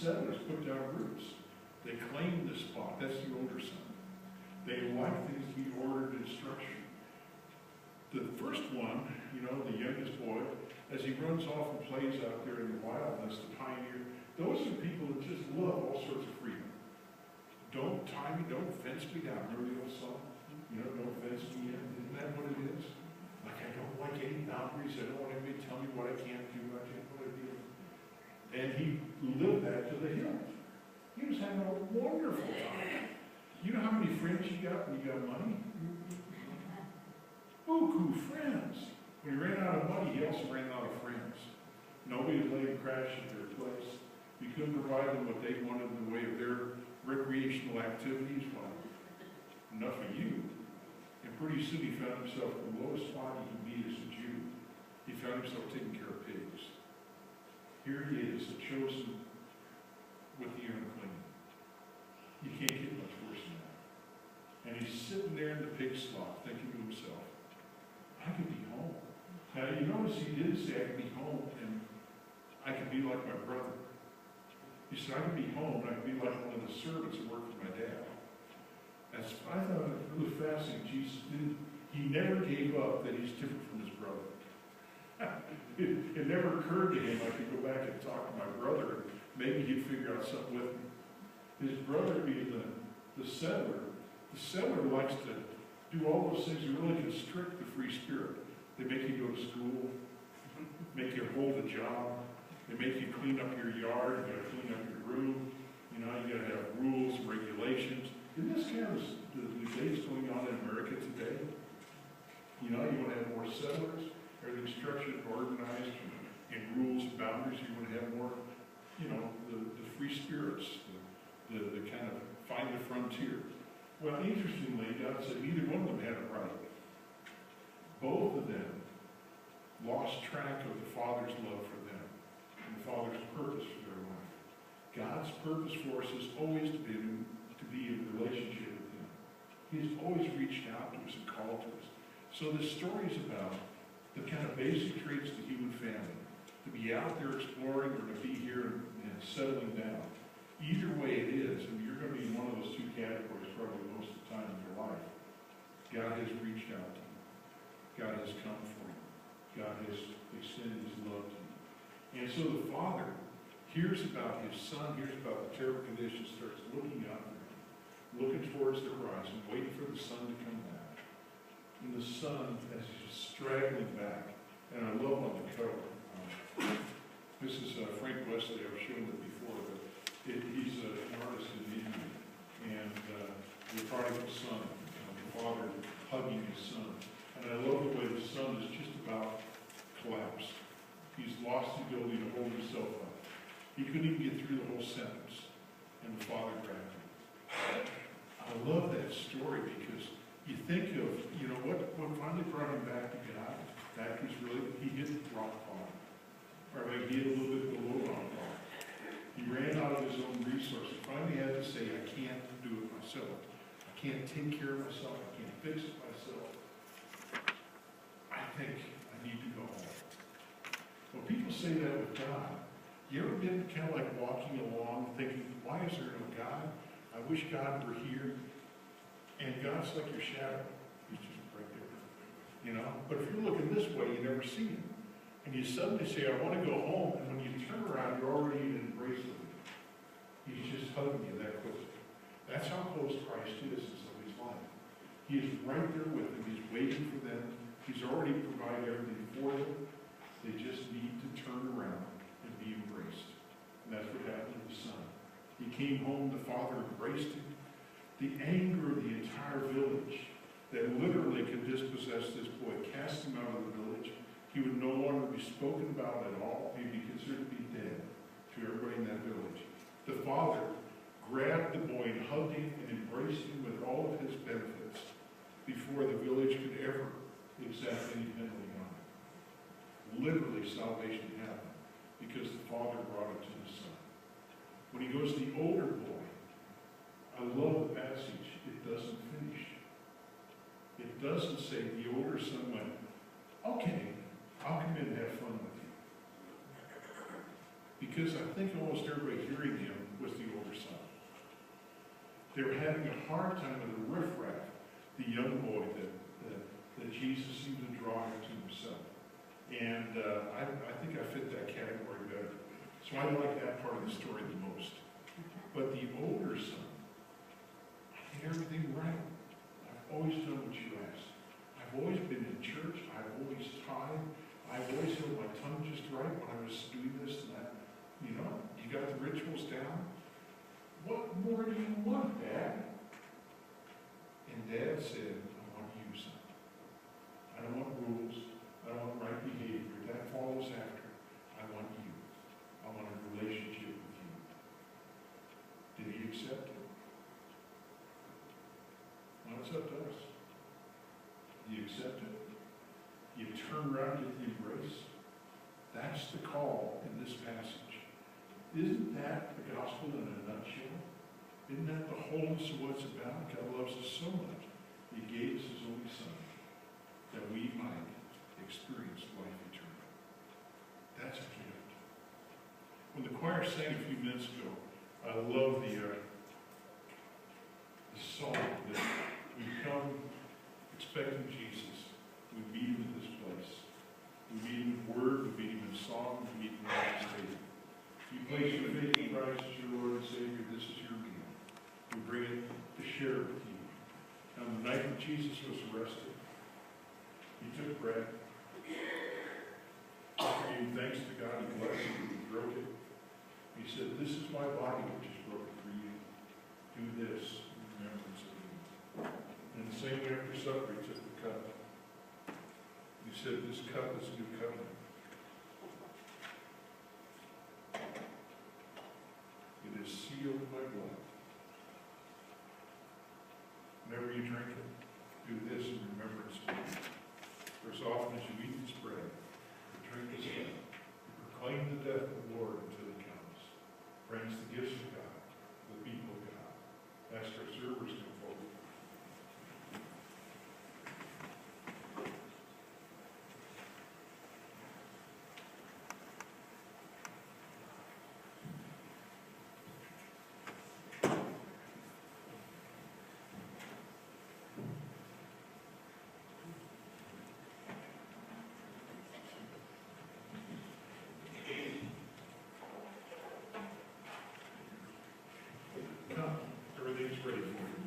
settlers put down roots. They claimed the spot. That's the older son. They like things to be ordered and structured. The first one, the youngest boy, as he runs off and plays out there in the wildness, the pioneer, those are people that just love all sorts of freedom. Don't tie me, don't fence me down. Remember the old song? Don't fence me in. Isn't that what it is? Like, I don't like any boundaries. I don't want anybody to tell me what I can't do, what I can't do. And he lived that to the hilt. He was having a wonderful time. You know how many friends you got when you got money? Buku friends. When he ran out of money, he also ran out of friends. Nobody would let him crash at their place. You couldn't provide them what they wanted in the way of their recreational activities. Well, enough of you. And pretty soon he found himself in the lowest spot he could be as a Jew. He found himself taking care of pigs. Here he is, a chosen with the unclean. You can't get much worse than that. And he's sitting there in the pig slop thinking to himself, I could be home. Now you notice he did say I could be home and I could be like my brother. He said I could be home and I could be like one of the servants who worked for my dad. I thought it really fascinating. Jesus didn't, he never gave up that he's different from his brother. It never occurred to him I could go back and talk to my brother and maybe he'd figure out something with me. His brother being the settler likes to do all those things that really constrict the free spirit. They make you go to school, make you hold a job, they make you clean up your yard, you gotta clean up your room, you gotta have rules and regulations. Isn't this kind of the days going on in America today? You want to have more settlers, everything's structured, organized, and rules and boundaries. You want to have more, the free spirits, the kind of find the frontier. Well, interestingly, God said neither one of them had it right. Both of them lost track of the Father's love for them and the Father's purpose for their life. God's purpose for us has always been to be in relationship with Him. He's always reached out to us and called to us. So this story is about the kind of basic traits of the human family. To be out there exploring or to be here and settling down. Either way it is, and you're going to be in one of those two categories probably most of the time in your life. God has reached out to you. God has come for you. God has extended His love to you. And so the Father hears about His Son, hears about the terrible conditions, starts looking out for Him, looking towards the horizon, waiting for the Son to come back. And the Son, as he's straggling back, and I love on the cover. This is Frank Wesley. I've shown it before, but he's an artist in India, and the prodigal son, the father hugging his son. And I love the way the son is just about collapsed. He's lost the ability to hold himself up. He couldn't even get through the whole sentence, and the father grabbed him. I love that story because you think of, what finally brought him back to God, back was really, he hit rock bottom. Or maybe he hit a little bit below rock bottom. He ran out of his own resources. Finally had to say, I can't do it myself. I can't take care of myself. I can't fix it myself. I think I need to go home. Well, people say that with God. You ever been kind of like walking along thinking, why is there no God? I wish God were here. And God's like your shadow. He's just right there. But if you're looking this way, you never see Him. And you suddenly say, I want to go home. And when you turn around, you're already in embrace of Him. He's just hugging you that quickly. That's how close Christ is in somebody's life. He is right there with them. He's waiting for them. He's already provided everything for them. They just need to turn around and be embraced. And that's what happened to the Son. He came home, the Father embraced Him. The anger of the entire village that literally could dispossess this boy, cast him out of the village. He would no longer be spoken about at all. He'd be considered to be dead to everybody in that village. The Father grabbed the boy and hugged him and embraced him with all of his benefits before the village could ever exact any penalty on it. Literally, salvation happened because the Father brought it to the Son. When he goes to the older boy, I love the passage. It doesn't finish. It doesn't say the older son went, okay, I'll come in and have fun with you. Because I think almost everybody hearing him They were having a hard time with the riffraff, the young boy that Jesus seemed to draw him to himself. And I think I fit that category better. So I like that part of the story the most. But the older son, I did everything right. I've always done what you asked. I've always been in church. I've always tithed. I've always held my tongue just right when I was doing this and that. You know, you got the rituals down. What more do you want, Dad? And Dad said, I want you, son. I don't want rules. I don't want right behavior. That follows after. I want you. I want a relationship with you. Did he accept it? Well, it's up to us. Do you accept it? You turn around and get the embrace. That's the call in this passage. Isn't that the gospel in a nutshell? Isn't that the wholeness of what it's about? God loves us so much. He gave us his only son that we might experience life eternal. That's a gift. When the choir sang a few minutes ago, I love the song that we come expecting Jesus. We meet him in this place. We meet him in word, we meet him in song, we meet him in manifestation. You place your faith in Christ as your Lord and Savior, this is your meal. We bring it to share it with you. On the night that Jesus was arrested, he took bread. He gave thanks to God, he blessed it, he broke it. He said, this is my body which is broken for you. Do this in remembrance of me. And the same way after supper, he took the cup. He said, this cup is a new covenant. It is sealed in my blood. Whenever you drink it, do this in remembrance of me. For as often as you eat this bread, and drink this cup, you proclaim the death of the Lord until he comes. Brings the gifts of God, the people of God. Ask our servers to come forward. Come, everything's ready for you.